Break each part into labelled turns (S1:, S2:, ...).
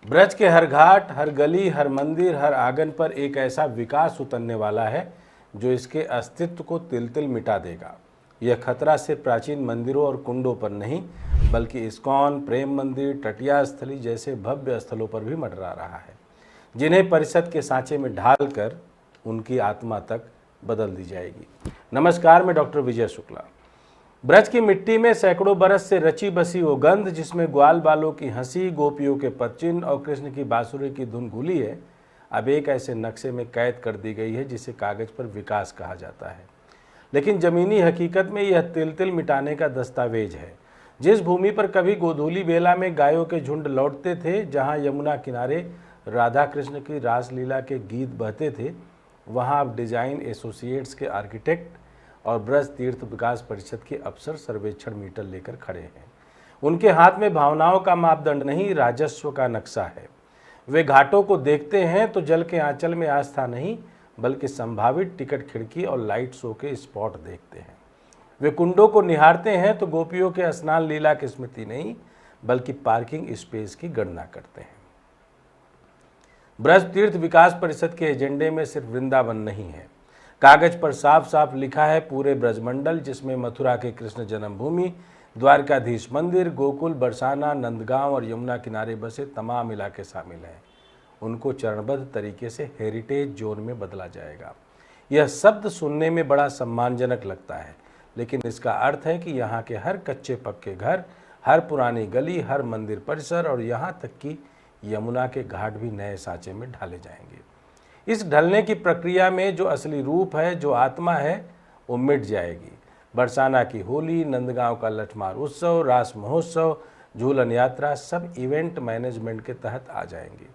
S1: ब्रज के हर घाट, हर गली, हर मंदिर, हर आंगन पर एक ऐसा विकास उतरने वाला है जो इसके अस्तित्व को तिल तिल मिटा देगा। यह खतरा सिर्फ प्राचीन मंदिरों और कुंडों पर नहीं, बल्कि इस्कॉन, प्रेम मंदिर, तटिया स्थली जैसे भव्य स्थलों पर भी मंडरा रहा है, जिन्हें परिषद के सांचे में ढालकर उनकी आत्मा तक बदल दी जाएगी। नमस्कार, मैं डॉक्टर विजय शुक्ला। ब्रज की मिट्टी में सैकड़ों बरस से रची बसी वो गंध, जिसमें ग्वाल बालों की हंसी, गोपियों के पदचिन्ह और कृष्ण की बांसुरी की धुन घुली है, अब एक ऐसे नक्शे में कैद कर दी गई है जिसे कागज पर विकास कहा जाता है, लेकिन जमीनी हकीकत में यह तिल तिल मिटाने का दस्तावेज है। जिस भूमि पर कभी गोधूली बेला में गायों के झुंड लौटते थे, जहाँ यमुना किनारे राधा कृष्ण की रासलीला के गीत बहते थे, वहाँ अब डिजाइन एसोसिएट्स के आर्किटेक्ट और ब्रज तीर्थ विकास परिषद के अफसर सर्वेक्षण मीटर लेकर खड़े हैं। उनके हाथ में भावनाओं का मापदंड नहीं, राजस्व का नक्शा है। वे घाटों को देखते हैं तो जल के आंचल में आस्था नहीं, बल्कि संभावित टिकट खिड़की और लाइट शो के स्पॉट देखते हैं। वे कुंडों को निहारते हैं तो गोपियों के स्नान लीला की स्मृति नहीं, बल्कि पार्किंग स्पेस की गणना करते हैं। ब्रज तीर्थ विकास परिषद के एजेंडे में सिर्फ वृंदावन नहीं है, कागज पर साफ साफ लिखा है पूरे ब्रजमंडल, जिसमें मथुरा के कृष्ण जन्मभूमि, द्वारकाधीश मंदिर, गोकुल, बरसाना, नंदगांव और यमुना किनारे बसे तमाम इलाके शामिल हैं। उनको चरणबद्ध तरीके से हेरिटेज जोन में बदला जाएगा। यह शब्द सुनने में बड़ा सम्मानजनक लगता है, लेकिन इसका अर्थ है कि यहाँ के हर कच्चे पक्के घर, हर पुरानी गली, हर मंदिर परिसर और यहाँ तक कि यमुना के घाट भी नए सांचे में ढाले जाएंगे। इस ढलने की प्रक्रिया में जो असली रूप है, जो आत्मा है, वो मिट जाएगी। बरसाना की होली, नंदगांव का लठमार उत्सव, रास महोत्सव, झूलन यात्रा सब इवेंट मैनेजमेंट के तहत आ जाएंगे।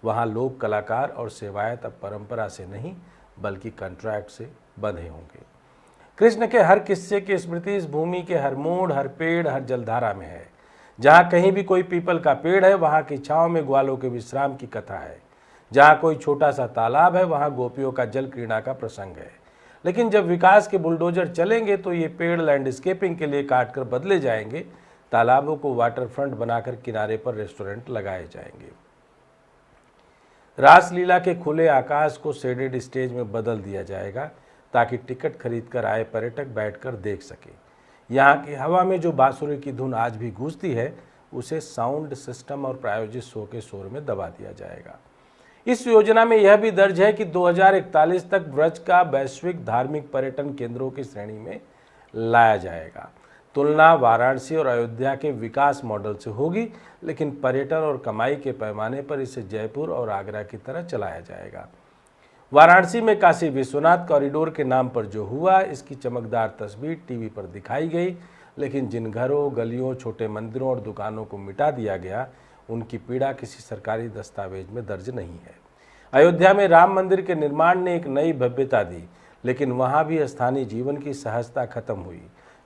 S1: वहाँ लोक कलाकार और सेवायत अब परंपरा से नहीं, बल्कि कॉन्ट्रैक्ट से बंधे होंगे। कृष्ण के हर किस्से की स्मृति इस भूमि के हर मोड़, हर पेड़, हर जलधारा में है। जहाँ कहीं भी कोई पीपल का पेड़ है, वहाँ की छाँव में ग्वालों के विश्राम की कथा है। जहाँ कोई छोटा सा तालाब है, वहाँ गोपियों का जल क्रीड़ा का प्रसंग है। लेकिन जब विकास के बुलडोजर चलेंगे तो ये पेड़ लैंडस्केपिंग के लिए काटकर बदले जाएंगे, तालाबों को वाटर फ्रंट बनाकर किनारे पर रेस्टोरेंट लगाए जाएंगे। रासलीला के खुले आकाश को शेडेड स्टेज में बदल दिया जाएगा, ताकि टिकट खरीदकर आए पर्यटक बैठकर देख सके। यहाँ की हवा में जो बांसुरी की धुन आज भी गूंजती है, उसे साउंड सिस्टम और प्रायोजित शो के शोर में दबा दिया जाएगा। इस योजना में यह भी दर्ज है कि 2041 तक ब्रज का वैश्विक धार्मिक पर्यटन केंद्रों की श्रेणी में लाया जाएगा। तुलना वाराणसी और अयोध्या के विकास मॉडल से होगी, लेकिन पर्यटन और कमाई के पैमाने पर इसे जयपुर और आगरा की तरह चलाया जाएगा। वाराणसी में काशी विश्वनाथ कॉरिडोर के नाम पर जो हुआ, इसकी चमकदार तस्वीर टीवी पर दिखाई गई, लेकिन जिन घरों, गलियों, छोटे मंदिरों और दुकानों को मिटा दिया गया, उनकी पीड़ा किसी सरकारी दस्तावेज में दर्ज नहीं है। अयोध्या में राम मंदिर के निर्माण ने एक नई भव्यता दी, लेकिन वहाँ भी स्थानीय जीवन की सहजता खत्म हुई।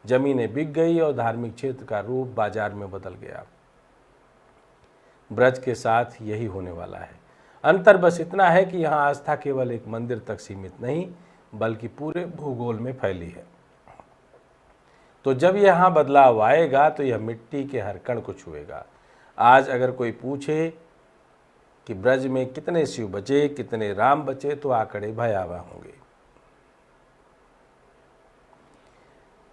S1: जमीनें बिक गई और धार्मिक क्षेत्र का रूप बाजार में बदल गया। ब्रज के साथ यही होने वाला है। अंतर बस इतना है कि यहाँ आस्था केवल एक मंदिर तक सीमित नहीं, बल्कि पूरे भूगोल में फैली है। तो जब यहाँ बदलाव आएगा तो यह मिट्टी के हर कण को छुएगा। आज अगर कोई पूछे कि ब्रज में कितने शिव बचे, कितने राम बचे, तो आंकड़े भयावह होंगे।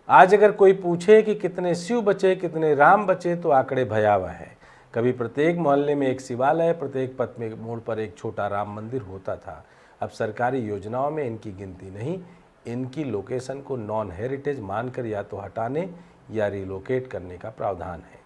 S1: आज अगर कोई पूछे कि कितने शिव बचे, कितने राम बचे, तो आंकड़े भयावह हैं। कभी प्रत्येक मोहल्ले में एक शिवालय, प्रत्येक पथ में मोड़ पर एक छोटा राम मंदिर होता था। अब सरकारी योजनाओं में इनकी गिनती नहीं, इनकी लोकेशन को नॉन हेरिटेज मानकर या तो हटाने या रिलोकेट करने का प्रावधान है।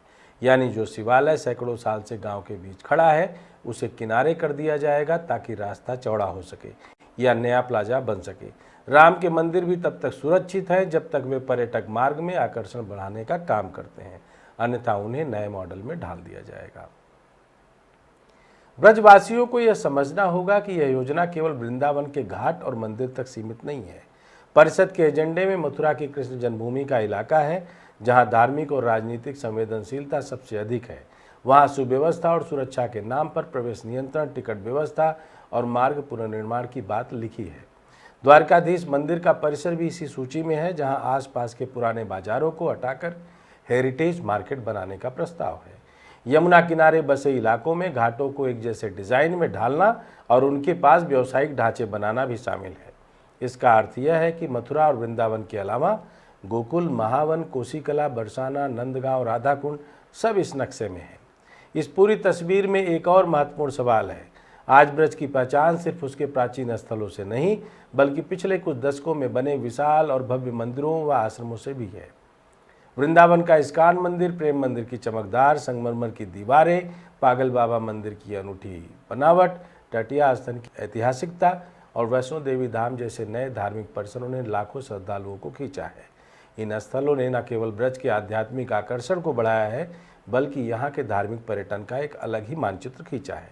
S1: यानी जो शिवालय सैकड़ों साल से गांव के बीच खड़ा है, उसे किनारे कर दिया जाएगा ताकि रास्ता चौड़ा हो सके या नया प्लाजा बन सके। राम के मंदिर भी तब तक सुरक्षित हैं जब तक वे पर्यटक मार्ग में आकर्षण बढ़ाने का काम करते हैं, अन्यथा उन्हें नए मॉडल में ढाल दिया जाएगा। ब्रजवासियों को यह समझना होगा कि यह योजना केवल वृंदावन के घाट और मंदिर तक सीमित नहीं है। परिषद के एजेंडे में मथुरा की कृष्ण जन्मभूमि का इलाका है, जहां धार्मिक और राजनीतिक संवेदनशीलता सबसे अधिक है। वहां सुव्यवस्था और सुरक्षा के नाम पर प्रवेश नियंत्रण, टिकट व्यवस्था और मार्ग पुनर्निर्माण की बात लिखी है। द्वारकाधीश मंदिर का परिसर भी इसी सूची में है, जहां आसपास के पुराने बाजारों को हटाकर हेरिटेज मार्केट बनाने का प्रस्ताव है। यमुना किनारे बसे इलाकों में घाटों को एक जैसे डिजाइन में ढालना और उनके पास व्यावसायिक ढांचे बनाना भी शामिल है। इसका अर्थ यह है कि मथुरा और वृंदावन के अलावा गोकुल, महावन, कोसीकला, बरसाना, नंदगांव, राधाकुंड सब इस नक्शे में है। इस पूरी तस्वीर में एक और महत्वपूर्ण सवाल है। आज ब्रज की पहचान सिर्फ उसके प्राचीन स्थलों से नहीं, बल्कि पिछले कुछ दशकों में बने विशाल और भव्य मंदिरों व आश्रमों से भी है। वृंदावन का इस्कॉन मंदिर, प्रेम मंदिर की चमकदार संगमरमर की दीवारें, पागल बाबा मंदिर की अनूठी बनावट, टटिया स्थल की ऐतिहासिकता और वैष्णो देवी धाम जैसे नए धार्मिक परिसरों ने लाखों श्रद्धालुओं को खींचा है। इन स्थलों ने न केवल ब्रज के आध्यात्मिक आकर्षण को बढ़ाया है, बल्कि यहाँ के धार्मिक पर्यटन का एक अलग ही मानचित्र खींचा है।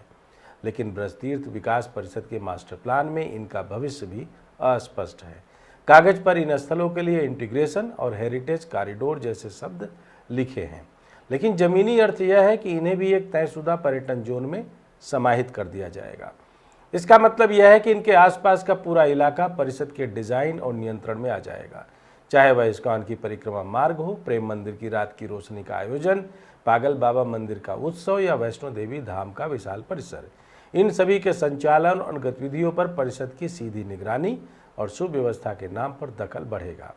S1: लेकिन ब्रज तीर्थ विकास परिषद के मास्टर प्लान में इनका भविष्य भी अस्पष्ट है। कागज पर इन स्थलों के लिए इंटीग्रेशन और हेरिटेज कॉरिडोर जैसे शब्द लिखे हैं, लेकिन जमीनी अर्थ यह है कि इन्हें भी एक तयशुदा पर्यटन जोन में समाहित कर दिया जाएगा। इसका मतलब यह है कि इनके आसपास का पूरा इलाका परिषद के डिजाइन और नियंत्रण में आ जाएगा, चाहे वह इस्कॉन की परिक्रमा मार्ग हो, प्रेम मंदिर की रात की रोशनी का आयोजन, पागल बाबा मंदिर का उत्सव या वैष्णो देवी धाम का विशाल परिसर। इन सभी के संचालन और गतिविधियों पर परिषद की सीधी निगरानी और सुव्यवस्था के नाम पर दखल बढ़ेगा।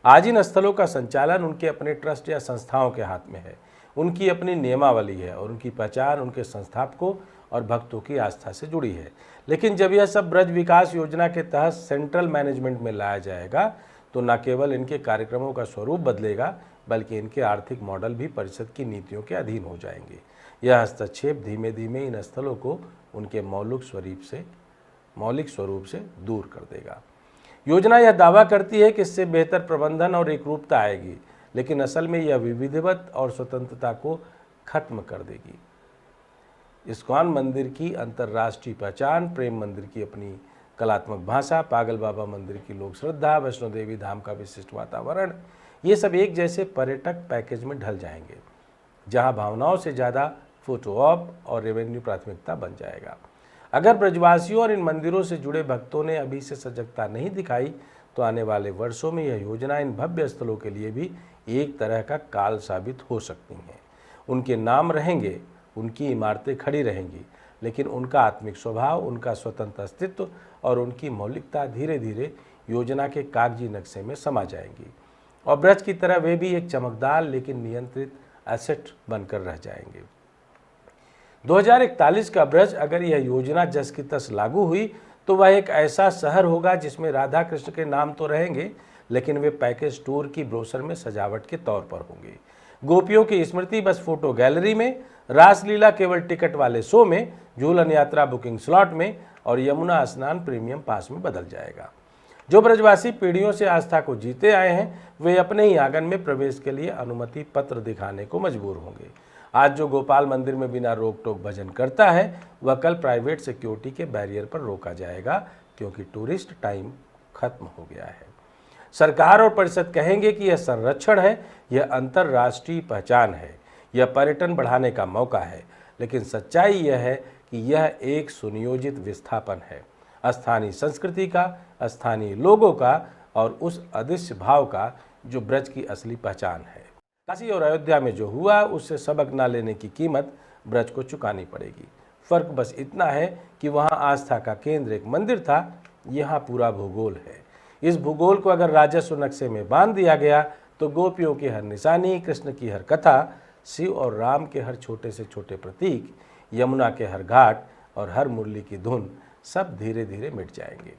S1: आज इन स्थलों का संचालन उनके अपने ट्रस्ट या संस्थाओं के हाथ में है। उनकी अपनी नियमावली है और उनकी पहचान उनके संस्थापकों और भक्तों की आस्था से जुड़ी है। लेकिन जब यह सब ब्रज विकास योजना के तहत सेंट्रल मैनेजमेंट में लाया जाएगा, तो न केवल इनके कार्यक्रमों का स्वरूप बदलेगा, बल्कि इनके आर्थिक मॉडल भी परिषद की नीतियों के अधीन हो जाएंगे। यह हस्तक्षेप धीमे धीमे इन स्थलों को उनके मौलिक स्वरूप से दूर कर देगा। योजना यह दावा करती है कि इससे बेहतर प्रबंधन और एकरूपता आएगी, लेकिन असल में यह विविधता और स्वतंत्रता को खत्म कर देगी। इस्कॉन मंदिर की अंतर्राष्ट्रीय पहचान, प्रेम मंदिर की अपनी कलात्मक भाषा, पागल बाबा मंदिर की लोक श्रद्धा, वैष्णो देवी धाम का विशिष्ट वातावरण, ये सब एक जैसे पर्यटक पैकेज में ढल जाएंगे, जहां भावनाओं से ज़्यादा फोटो ऑप और रेवेन्यू प्राथमिकता बन जाएगा। अगर ब्रजवासियों और इन मंदिरों से जुड़े भक्तों ने अभी से सजगता नहीं दिखाई, तो आने वाले वर्षों में यह योजना इन भव्य स्थलों के लिए भी एक तरह का काल साबित हो सकती हैं। उनके नाम रहेंगे, उनकी इमारतें खड़ी रहेंगी, लेकिन उनका आत्मिक स्वभाव, उनका स्वतंत्र अस्तित्व और उनकी मौलिकता धीरे धीरे योजना के कागजी नक्शे में समा जाएंगी और ब्रज की तरह वे भी एक चमकदार लेकिन नियंत्रित एसेट बनकर रह जाएंगे। 2041 का ब्रज, अगर यह योजना जस की तस लागू हुई, तो वह एक ऐसा शहर होगा जिसमें राधा कृष्ण के नाम तो रहेंगे, लेकिन वे पैकेज टूर की ब्रोशर में सजावट के तौर पर होंगे। गोपियों की स्मृति बस फोटो गैलरी में, रासलीला केवल टिकट वाले शो में, झूलन यात्रा बुकिंग स्लॉट में और यमुना स्नान प्रीमियम पास में बदल जाएगा। जो ब्रजवासी पीढ़ियों से आस्था को जीते आए हैं, वे अपने ही आंगन में प्रवेश के लिए अनुमति पत्र दिखाने को मजबूर होंगे। आज जो गोपाल मंदिर में बिना रोक टोक भजन करता है, वह कल प्राइवेट सिक्योरिटी के बैरियर पर रोका जाएगा, क्योंकि टूरिस्ट टाइम खत्म हो गया है। सरकार और परिषद कहेंगे कि यह संरक्षण है, यह अंतर्राष्ट्रीय पहचान है, यह पर्यटन बढ़ाने का मौका है, लेकिन सच्चाई यह है कि यह एक सुनियोजित विस्थापन है, स्थानीय संस्कृति का, स्थानीय लोगों का और उस अदृश्य भाव का जो ब्रज की असली पहचान है। काशी और अयोध्या में जो हुआ, उससे सबक न लेने की कीमत ब्रज को चुकानी पड़ेगी। फर्क बस इतना है कि वहाँ आस्था का केंद्र एक मंदिर था, यहाँ पूरा भूगोल है। इस भूगोल को अगर राजस्व नक्शे में बांध दिया गया, तो गोपियों की हर निशानी, कृष्ण की हर कथा, शिव और राम के हर छोटे से छोटे प्रतीक, यमुना के हर घाट और हर मुरली की धुन सब धीरे धीरे मिट जाएंगे।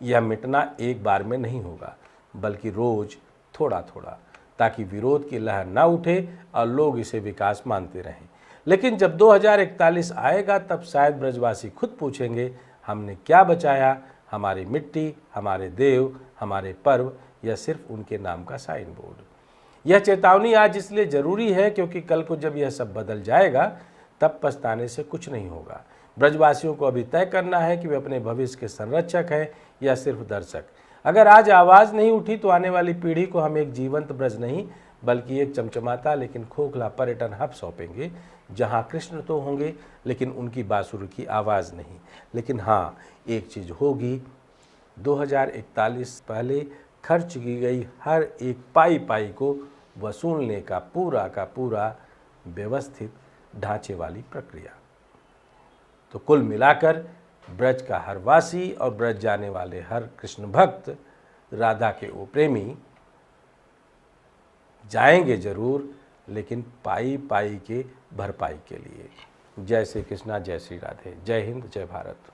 S1: यह मिटना एक बार में नहीं होगा, बल्कि रोज थोड़ा थोड़ा, ताकि विरोध की लहर ना उठे और लोग इसे विकास मानते रहें। लेकिन जब 2041 आएगा, तब शायद ब्रजवासी खुद पूछेंगे, हमने क्या बचाया? हमारी मिट्टी, हमारे देव, हमारे पर्व, या सिर्फ उनके नाम का साइन बोर्ड? यह चेतावनी आज इसलिए जरूरी है क्योंकि कल को जब यह सब बदल जाएगा, तब पछताने से कुछ नहीं होगा। ब्रजवासियों को अभी तय करना है कि वे अपने भविष्य के संरक्षक हैं या सिर्फ दर्शक। अगर आज आवाज़ नहीं उठी, तो आने वाली पीढ़ी को हम एक जीवंत ब्रज नहीं, बल्कि एक चमचमाता लेकिन खोखला पर्यटन हब सौंपेंगे, जहां कृष्ण तो होंगे, लेकिन उनकी बांसुरी की आवाज़ नहीं। लेकिन हाँ, एक चीज़ होगी, 2041 पहले खर्च की गई हर एक पाई पाई को वसूलने का पूरा व्यवस्थित ढांचे वाली प्रक्रिया। तो कुल मिलाकर ब्रज का हर वासी और ब्रज जाने वाले हर कृष्ण भक्त राधा के वो प्रेमी जाएंगे जरूर, लेकिन पाई पाई के भरपाई के लिए। जय श्री कृष्णा, जय श्री राधे, जय हिंद, जय भारत।